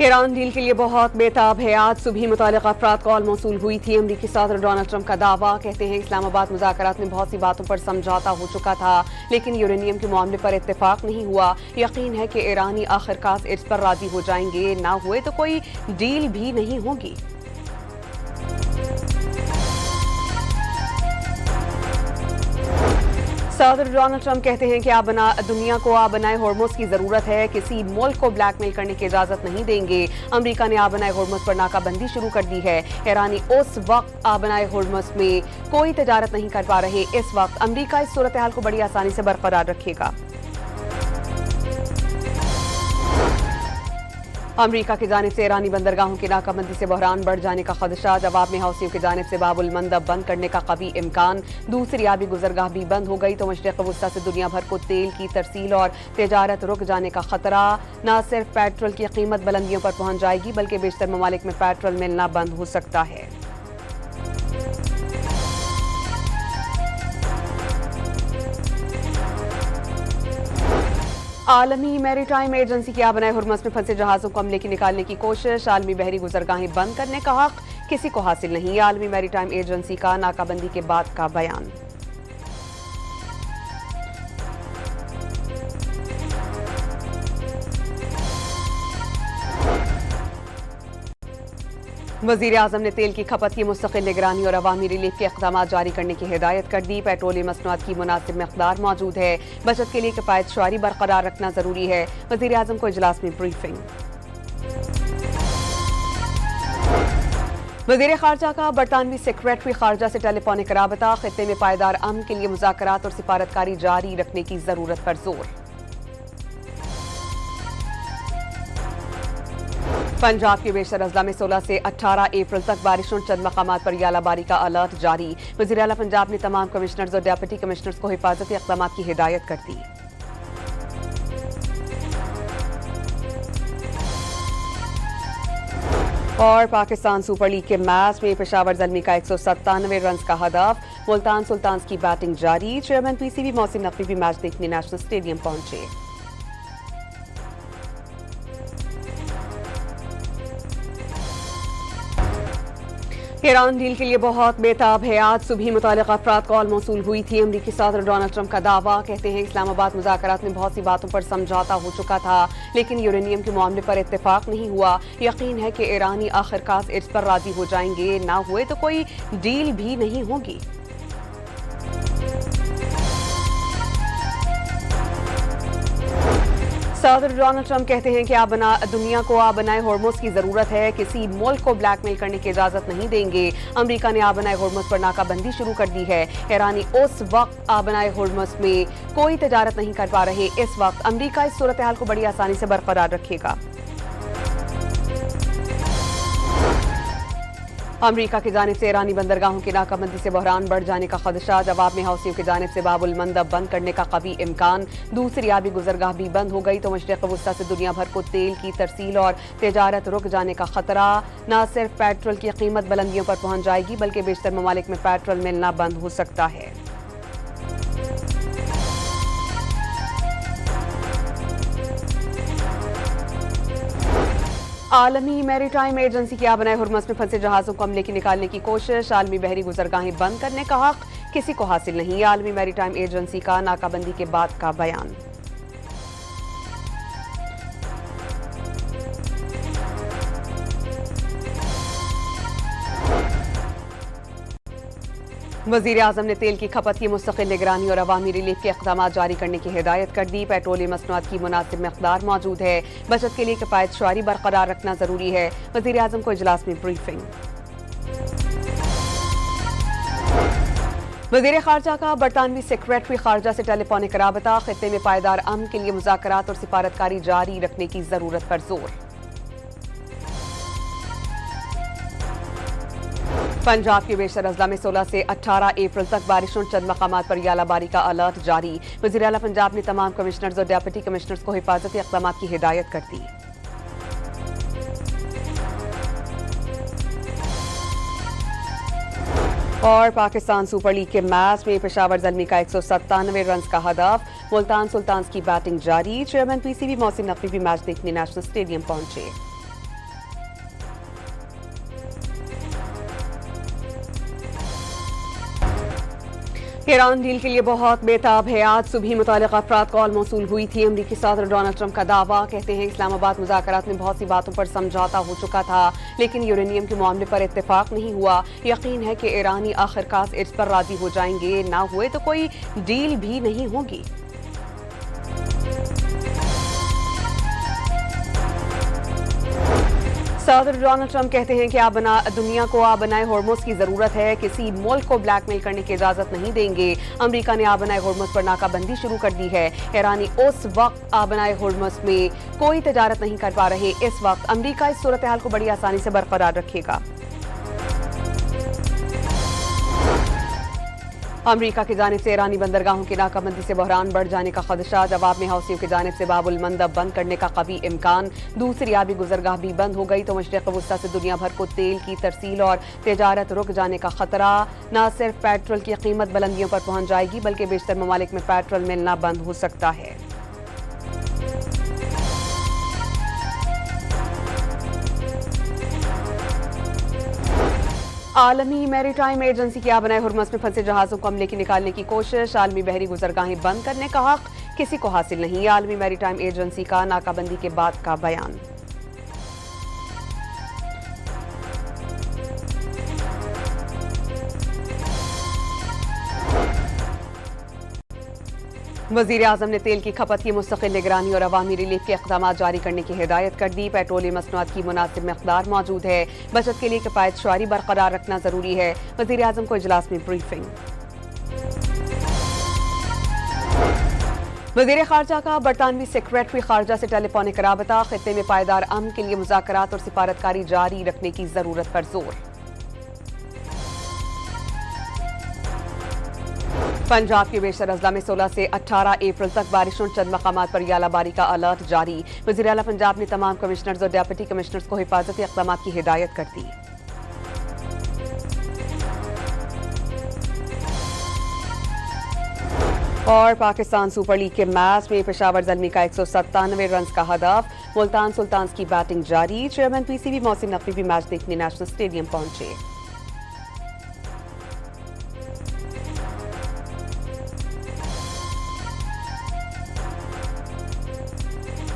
Iran deal के लिए बहुत बेताब है। आज सुबह मुतालिका अफराद कॉल मौसूल हुई थी। अमरीकी सदर डोनाल्ड ट्रंप का दावा, कहते हैं इस्लामाबाद मुज़ाकरात में बहुत सी बातों पर समझौता हो चुका था, लेकिन यूरेनियम के मामले पर इत्तेफाक नहीं हुआ। यकीन है कि ईरानी आखिरकार इस पर राजी हो जाएंगे, ना हुए तो कोई डील भी नहीं होगी। सदर डोनाल्ड ट्रंप कहते हैं कि दुनिया को आबनाए होर्मुज की जरूरत है, किसी मुल्क को ब्लैकमेल करने की इजाजत नहीं देंगे। अमेरिका ने आबनाए होर्मुज पर नाकाबंदी शुरू कर दी है। ईरानी उस वक्त आबनाए होर्मुज में कोई तजारत नहीं कर पा रहे। इस वक्त अमेरिका इस सूरत हाल को बड़ी आसानी से बरकरार रखेगा। अमरीका की जानिब से ईरानी बंदरगाहों की नाकाबंदी से बहरान बढ़ जाने का खदशा। जवाब में हौसियों की जानिब से बाबुल मंदब बंद करने का कवी इम्कान। दूसरी आबी गुजरगाह भी बंद हो गई तो मशरिक़ वस्ता से दुनिया भर को तेल की तरसील और तिजारत रुक जाने का खतरा। न सिर्फ पेट्रोल की कीमत बुलंदियों पर पहुंच जाएगी, बल्कि बेशतर ममालिक में पेट्रोल मिलना बंद हो सकता है। आलमी मैरीटाइम एजेंसी की आबनाए हुर्मुज़ में फंसे जहाजों को हमले की निकालने की कोशिश। आलमी बहरी गुजरगाहें बंद करने का हक किसी को हासिल नहीं। आलमी मैरीटाइम एजेंसी का नाकाबंदी के बाद का बयान। वज़ीर आज़म ने तेल की खपत की मुस्तकिल निगरानी और अवामी रिलीफ के इक़दाम जारी करने की हिदायत कर दी। पेट्रोलियम मसनूआत की मुनासिब मक़दार मौजूद है। बचत के लिए किफ़ायत शुआरी बरकरार रखना जरूरी है। वज़ीर आज़म को इजलास में ब्रीफिंग। वज़ीर ख़ारजा का बरतानवी सेक्रेटरी ख़ारजा से टेलीफोनिक राबता। ख़ित्ते में पायदार अमन के लिए मुज़ाकरात और सिफारतकारी जारी रखने की जरूरत पर जोर। पंजाब के बेशतर अजला में 16 से 18 अप्रैल तक बारिशों चंद मकामात पर यालाबारी का अलर्ट जारी। वज़ीर आला पंजाब ने तमाम कमिश्नर्स और डिप्टी कमिश्नर्स को हिफाजती इक़दाम की हिदायत कर दी। और पाकिस्तान सुपर लीग के मैच में पेशावर ज़ल्मी का 197 रन का हदफ। मुल्तान सुल्तान्स की बैटिंग जारी। चेयरमैन पीसीबी मोहसिन नकवी भी मैच देखने नेशनल स्टेडियम पहुंचे। ईरान डील के लिए बहुत बेताब है। आज सुबह मुतालिका अफराद कॉल मौसूल हुई थी। अमरीकी सदर डोनाल्ड ट्रंप का दावा, कहते हैं इस्लामाबाद मुज़ाकरात में बहुत सी बातों पर समझौता हो चुका था, लेकिन यूरेनियम के मामले पर इत्तेफाक नहीं हुआ। यकीन है कि ईरानी आखिरकार इस पर राजी हो जाएंगे, ना हुए तो कोई डील भी नहीं होगी। सदर डोनाल्ड ट्रंप कहते हैं कि दुनिया को आबनाए होर्मुज की जरूरत है, किसी मुल्क को ब्लैकमेल करने की इजाजत नहीं देंगे। अमेरिका ने आबनाए होर्मुज पर नाकाबंदी शुरू कर दी है। ईरानी उस वक्त आबनाए होर्मुज में कोई तजारत नहीं कर पा रहे। इस वक्त अमेरिका इस सूरत हाल को बड़ी आसानी से बरकरार रखेगा। अमरीका की जानिब से ईरानी बंदरगाहों की नाकाबंदी से बहरान बढ़ जाने का खदशा। जवाब में हौसियों की जानिब से बाबुल मंदब बंद करने का कवी इम्कान। दूसरी आबी गुजरगाह भी बंद हो गई तो मशरिक़ वस्ता से दुनिया भर को तेल की तरसील और तिजारत रुक जाने का खतरा। न सिर्फ पेट्रोल की कीमत बुलंदियों पर पहुंच जाएगी, बल्कि बेशतर ममालिक में पेट्रोल मिलना बंद हो सकता है। आलमी मैरीटाइम एजेंसी की आबनाए हुर्मुज़ में फंसे जहाजों को हमले की निकालने की कोशिश। आलमी बहरी गुजरगाहें बंद करने का हक किसी को हासिल नहीं। आलमी मैरीटाइम एजेंसी का नाकाबंदी के बाद का बयान। वज़ीर आज़म ने तेल की खपत की मुस्तकिल निगरानी और अवामी रिलीफ के इक़दाम जारी करने की हिदायत कर दी। पेट्रोलियम मसनूआत की मुनासिब मक़दार मौजूद है। बचत के लिए किफ़ायत शुआरी बरकरार रखना जरूरी है। वज़ीर आज़म को इजलास में ब्रीफिंग। वज़ीर ख़ारजा का बरतानवी सेक्रेटरी ख़ारजा से टेलीफोनिक राबता। ख़ित्ते में पायदार अमन के लिए मुज़ाकरात और सिफारतकारी जारी रखने की जरूरत पर जोर। पंजाब के बेशतर अजला में 16 से 18 अप्रैल तक बारिशों चंद मकामात पर यालाबारी का अलर्ट जारी। वज़ीर आला पंजाब ने तमाम कमिश्नर्स और डिप्टी कमिश्नर्स को हिफाजती इक़दाम की हिदायत कर दी। और पाकिस्तान सुपर लीग के मैच में पेशावर ज़ल्मी का 197 रन का हदफ। मुल्तान सुल्तान्स की बैटिंग जारी। चेयरमैन पीसीबी मोहसिन नकवी भी मैच देखने नेशनल स्टेडियम पहुंचे। ईरान डील के लिए बहुत बेताब है। आज सुबह मुतालिका अफराद कॉल मौसूल हुई थी। अमरीकी सदर डोनाल्ड ट्रंप का दावा, कहते हैं इस्लामाबाद मुज़ाकरात में बहुत सी बातों पर समझौता हो चुका था, लेकिन यूरेनियम के मामले पर इत्तेफाक नहीं हुआ। यकीन है कि ईरानी आखिरकार इस पर राजी हो जाएंगे, ना हुए तो कोई डील भी नहीं होगी। सदर डोनाल्ड ट्रंप कहते हैं कि दुनिया को आबनाए होर्मुज की जरूरत है, किसी मुल्क को ब्लैकमेल करने की इजाजत नहीं देंगे। अमेरिका ने आबनाए होर्मुज पर नाकाबंदी शुरू कर दी है। ईरानी उस वक्त आबनाए होर्मुज में कोई तजारत नहीं कर पा रहे। इस वक्त अमेरिका इस सूरत हाल को बड़ी आसानी से बरकरार रखेगा। अमरीका की जानिब से ईरानी बंदरगाहों की नाकाबंदी से बहरान बढ़ जाने का खदशा। जवाब में हौसियों की जानिब से बाब उल मंदब बंद करने का कवी इम्कान। दूसरी आबी गुजरगाह भी बंद हो गई तो मशरिक़ वुस्ता से दुनिया भर को तेल की तरसील और तिजारत रुक जाने का खतरा। न सिर्फ पेट्रोल की कीमत बुलंदियों पर पहुंच जाएगी, बल्कि बेशतर ममालिक में पेट्रोल मिलना बंद हो सकता है। आलमी मैरीटाइम एजेंसी की आबनाए हुर्मुज़ में फंसे जहाजों को अमले की निकालने की कोशिश। आलमी बहरी गुजरगाहें बंद करने का हक किसी को हासिल नहीं। आलमी मैरीटाइम एजेंसी का नाकाबंदी के बाद का बयान। वज़ीर आज़म ने तेल की खपत की मुस्तकिल निगरानी और अवामी रिलीफ के इक़दाम जारी करने की हिदायत कर दी। पेट्रोलियम मसनूआत की मुनासिब मकदार मौजूद है। बचत के लिए किफ़ायत शुआरी बरकरार रखना जरूरी है। वज़ीर आज़म को इजलास में ब्रीफिंग। वज़ीर ख़ारजा का बरतानवी सेक्रेटरी ख़ारजा से टेलीफोनिक राबता। ख़ित्ते में पायदार अमन के लिए मुज़ाकरात और सिफारतकारी जारी रखने की जरूरत पर जोर। पंजाब के बेशतर अजला में 16 से 18 अप्रैल तक बारिशों, चंद मकामात पर यालाबारी का अलर्ट जारी। वज़ीर आला पंजाब ने तमाम कमिश्नर्स और डिप्टी कमिश्नर्स को हिफाजती इक़दाम की हिदायत कर दी। और पाकिस्तान सुपर लीग के मैच में पेशावर ज़ल्मी का 197 रन का हदफ। मुल्तान सुल्तान्स की बैटिंग जारी। चेयरमैन PCB मोहसिन नकवी भी मैच देखने नेशनल स्टेडियम पहुंचे।